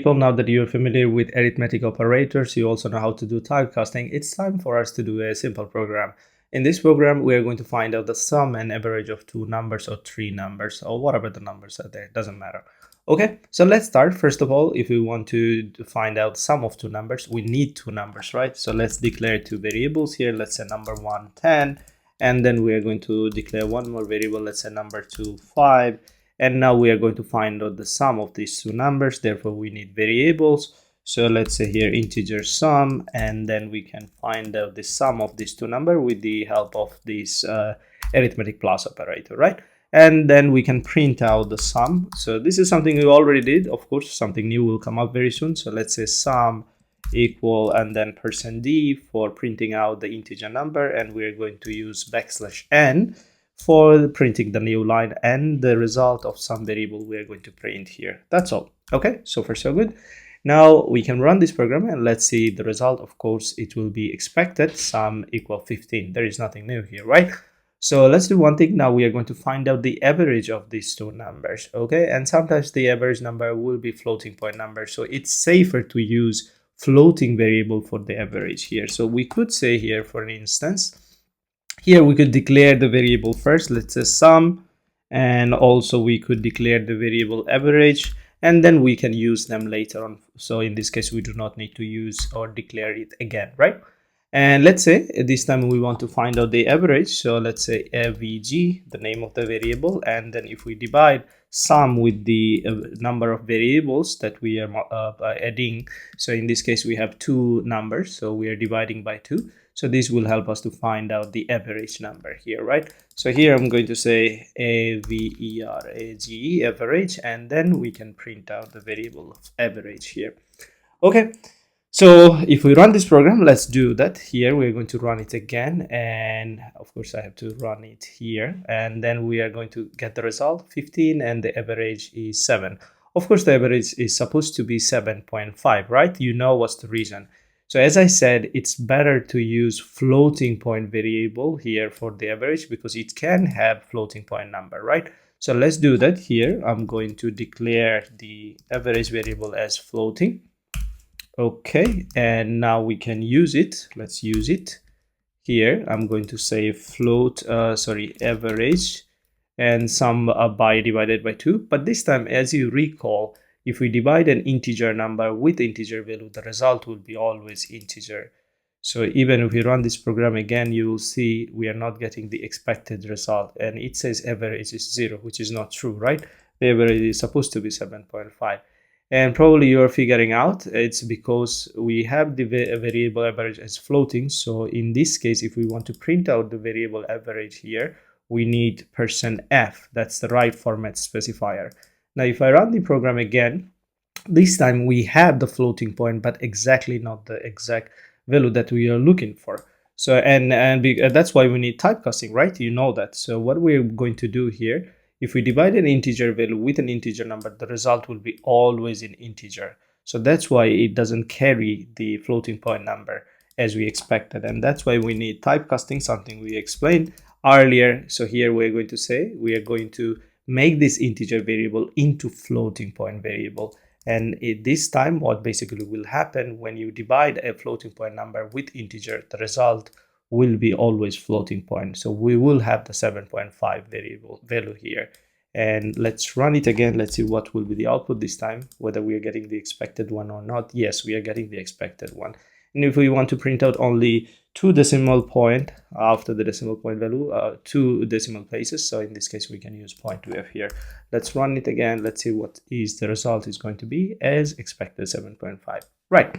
People, now that you're familiar with arithmetic operators, you also know how to do typecasting. It's time for us to do a simple program. In this program, we are going to find out the sum and average of two numbers or three numbers or whatever the numbers are there, doesn't matter. Okay, so let's start. First of all, if we want to find out sum of two numbers, we need two numbers, right? So let's declare two variables here. Let's say number 1, 10, and then we are going to declare one more variable. Let's say number 2, 5. And now we are going to find out the sum of these two numbers. Therefore, we need variables. So let's say here integer sum, and then we can find out the sum of these two numbers with the help of this arithmetic plus operator, right? And then we can print out the sum. So this is something we already did. Of course, something new will come up very soon. So let's say sum equal and then %d for printing out the integer number, and we're going to use \n for printing the new line and the result of some variable we are going to print here. That's all. Okay, so far so good. Now we can run this program and let's see the result. Of course, it will be expected sum equal 15. There is nothing new here, right? So let's do one thing. Now we are going to find out the average of these two numbers. Okay, and sometimes the average number will be floating point number, so it's safer to use floating variable for the average here. So we could say here, for instance, here we could declare the variable first, let's say sum, and also we could declare the variable average, and then we can use them later on. So in this case, we do not need to use or declare it again, right? And let's say this time we want to find out the average. So let's say avg, the name of the variable, and then if we divide sum with the number of variables that we are adding. So in this case, we have two numbers, so we are dividing by 2. So this will help us to find out the average number here, right? So here I'm going to say average, average, and then we can print out the variable of average here. Okay, so if we run this program, let's do that. Here we're going to run it again, and of course I have to run it here, and then we are going to get the result 15, and the average is 7. Of course the average is supposed to be 7.5, right? You know what's the reason. So as I said, it's better to use floating point variable here for the average because it can have floating point number, right? So let's do that here. I'm going to declare the average variable as floating. Okay, and now we can use it. Let's use it here. I'm going to say average and sum by divided by 2. But this time, as you recall, if we divide an integer number with integer value, the result will be always integer. So even if we run this program again, you will see we are not getting the expected result, and it says average is 0, which is not true, right? The average is supposed to be 7.5. And probably you're figuring out it's because we have the variable average as floating. So in this case, if we want to print out the variable average here, we need %f. That's the right format specifier. Now, if I run the program again, this time we have the floating point, but exactly not the exact value that we are looking for. So, and that's why we need typecasting, right? You know that. So what we're going to do here, if we divide an integer value with an integer number, the result will be always in integer. So that's why it doesn't carry the floating point number as we expected. And that's why we need typecasting, something we explained earlier. So here we're going to say, we are going to make this integer variable into floating point variable. And this time, what basically will happen when you divide a floating point number with integer, the result will be always floating point. So we will have the 7.5 variable value here. And let's run it again. Let's see what will be the output this time, whether we are getting the expected one or not. Yes, we are getting the expected one. And if we want to print out only 2 decimal point after the decimal point value, 2 decimal places, so in this case we can use 0.2f here. Let's run it again. Let's see what is the result is going to be as expected, 7.5. Right,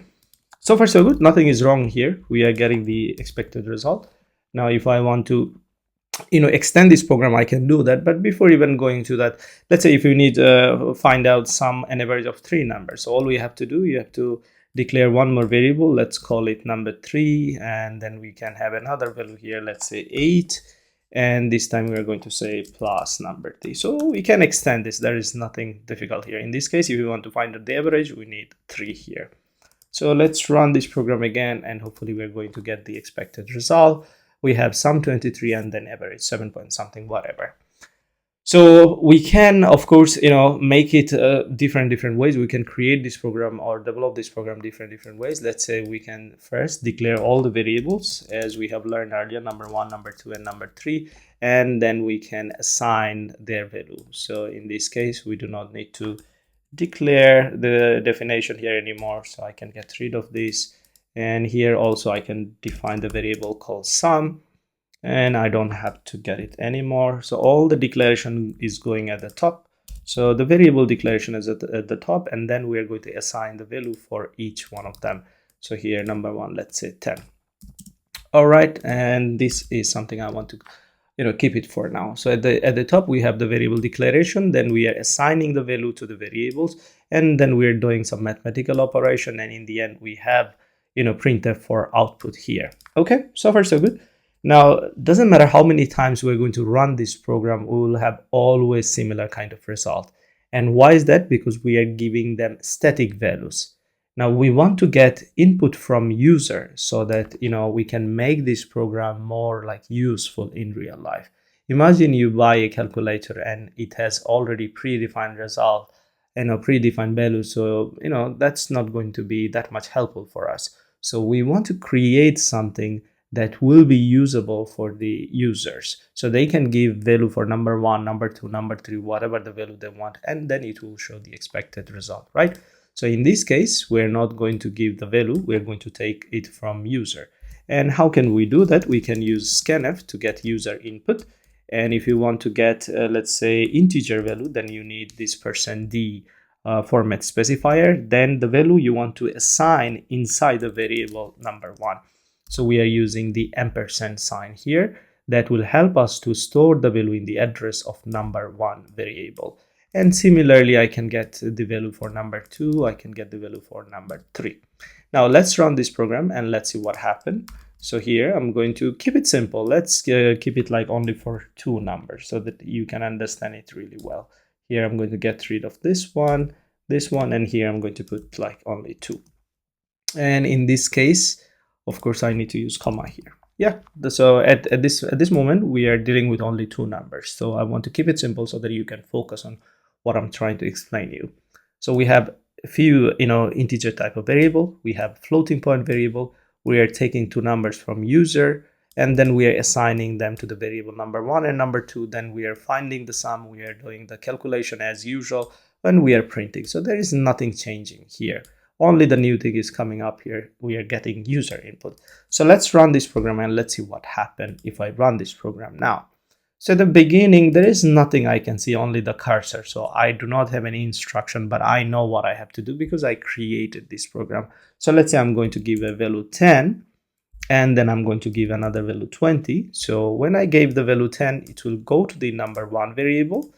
so far so good. Nothing is wrong here. We are getting the expected result. Now if I want to extend this program, I can do that. But before even going to that, let's say if you need to find out sum and average of 3 numbers, so all we have to do, you have to declare one more variable. Let's call it number 3, and then we can have another value here, let's say 8, and this time we are going to say plus number 3. So we can extend this. There is nothing difficult here. In this case, if we want to find out the average, we need 3 here. So let's run this program again, and hopefully we're going to get the expected result. We have sum 23 and then average 7 point something, whatever. So we can, of course, make it different ways. We can create this program or develop this program different ways. Let's say we can first declare all the variables as we have learned earlier, number 1, number 2, and number 3, and then we can assign their value. So in this case, we do not need to declare the definition here anymore, so I can get rid of this. And here also I can define the variable called sum, and I don't have to get it anymore. So all the declaration is going at the top. So the variable declaration is at the top, and then we are going to assign the value for each one of them. So here, number 1, let's say 10. All right, and this is something I want to keep it for now. So at the top we have the variable declaration, then we are assigning the value to the variables, and then we're doing some mathematical operation, and in the end we have printf for output here. Okay, so far so good. Now, doesn't matter how many times we're going to run this program, we will have always similar kind of result. And why is that? Because we are giving them static values. Now we want to get input from user so that we can make this program more like useful in real life. Imagine you buy a calculator and it has already predefined result and predefined value. So that's not going to be that much helpful for us. So we want to create something that will be usable for the users, so they can give value for number 1, number 2, number 3, whatever the value they want, and then it will show the expected result, right? So in this case, we're not going to give the value, we're going to take it from user. And how can we do that? We can use scanf to get user input. And if you want to get, let's say, integer value, then you need this %d format specifier. Then the value you want to assign inside the variable number 1. So we are using the ampersand sign here that will help us to store the value in the address of number 1 variable. And similarly, I can get the value for number 2, I can get the value for number 3. Now let's run this program and let's see what happened. So here I'm going to keep it simple. Let's keep it like only for 2 numbers so that you can understand it really well. Here I'm going to get rid of this one, and here I'm going to put like only 2. And in this case, of course, I need to use comma here. Yeah, so at this moment, we are dealing with only 2 numbers. So I want to keep it simple so that you can focus on what I'm trying to explain you. So we have a few, integer type of variable. We have floating point variable. We are taking 2 numbers from user, and then we are assigning them to the variable number 1 and number 2. Then we are finding the sum. We are doing the calculation as usual, and we are printing. So there is nothing changing here. Only the new thing is coming up here. We are getting user input. So let's run this program and let's see what happened if I run this program now. So at the beginning, there is nothing I can see, only the cursor. So I do not have any instruction, but I know what I have to do because I created this program. So let's say I'm going to give a value 10, and then I'm going to give another value 20. So when I gave the value 10, it will go to the number 1 variable.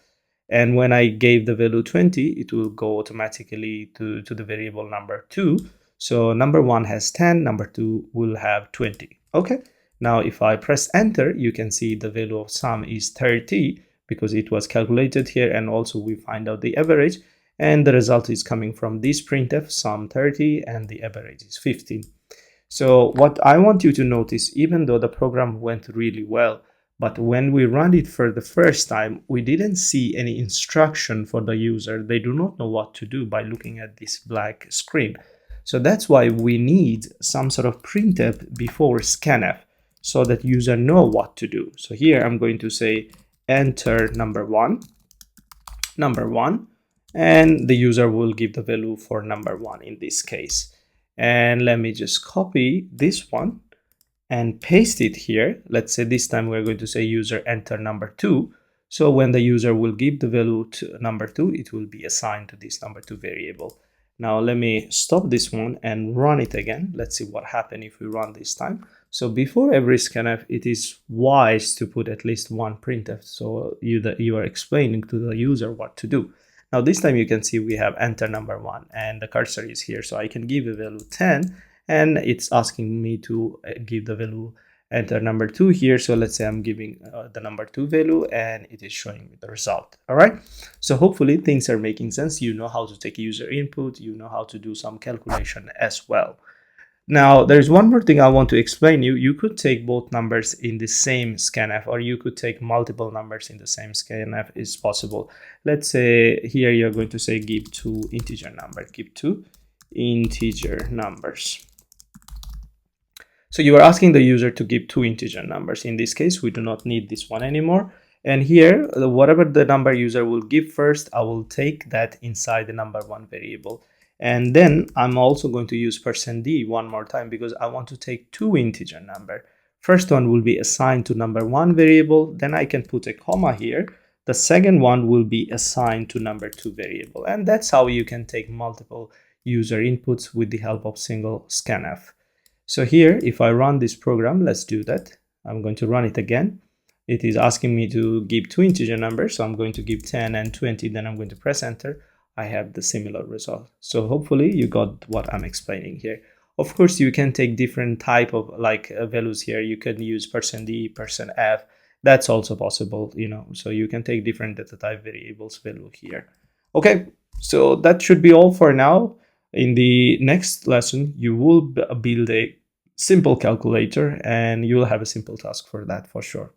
And when I gave the value 20, it will go automatically to the variable number 2. So number 1 has 10, number 2 will have 20. Okay. Now, if I press enter, you can see the value of sum is 30 because it was calculated here. And also we find out the average, and the result is coming from this printf, sum 30, and the average is 15. So what I want you to notice, even though the program went really well, but when we run it for the first time, we didn't see any instruction for the user. They do not know what to do by looking at this black screen. So that's why we need some sort of printf before scanf so that user know what to do. So here I'm going to say enter number 1, and the user will give the value for number 1 in this case. And let me just copy this one and paste it here. Let's say this time we're going to say user enter number 2. So when the user will give the value to number 2, it will be assigned to this number 2 variable. Now let me stop this one and run it again. Let's see what happens if we run this time. So before every scanf, it is wise to put at least one printf. So you are explaining to the user what to do. Now this time you can see we have enter number 1 and the cursor is here. So I can give a value 10 and it's asking me to give the value enter number 2 here. So let's say I'm giving the number 2 value and it is showing me the result. All right. So hopefully things are making sense. You know how to take user input. You know how to do some calculation as well. Now, there's one more thing I want to explain you. You could take both numbers in the same scanf, or you could take multiple numbers in the same scanf. Is possible. Let's say here you're going to say give two integer numbers. Give two integer numbers. So you are asking the user to give two integer numbers. In this case, we do not need this one anymore. And here, whatever the number user will give first, I will take that inside the number one variable. And then I'm also going to use %d one more time because I want to take two integer number. First one will be assigned to number one variable. Then I can put a comma here. The second one will be assigned to number two variable. And that's how you can take multiple user inputs with the help of single scanf. So here, if I run this program, let's do that. I'm going to run it again. It is asking me to give two integer numbers. So I'm going to give 10 and 20. Then I'm going to press enter. I have the similar result. So hopefully you got what I'm explaining here. Of course, you can take different type of values here. You can use %d, %f. That's also possible, so you can take different data type variables value here. Okay, so that should be all for now. In the next lesson, you will build a simple calculator and you will have a simple task for that for sure.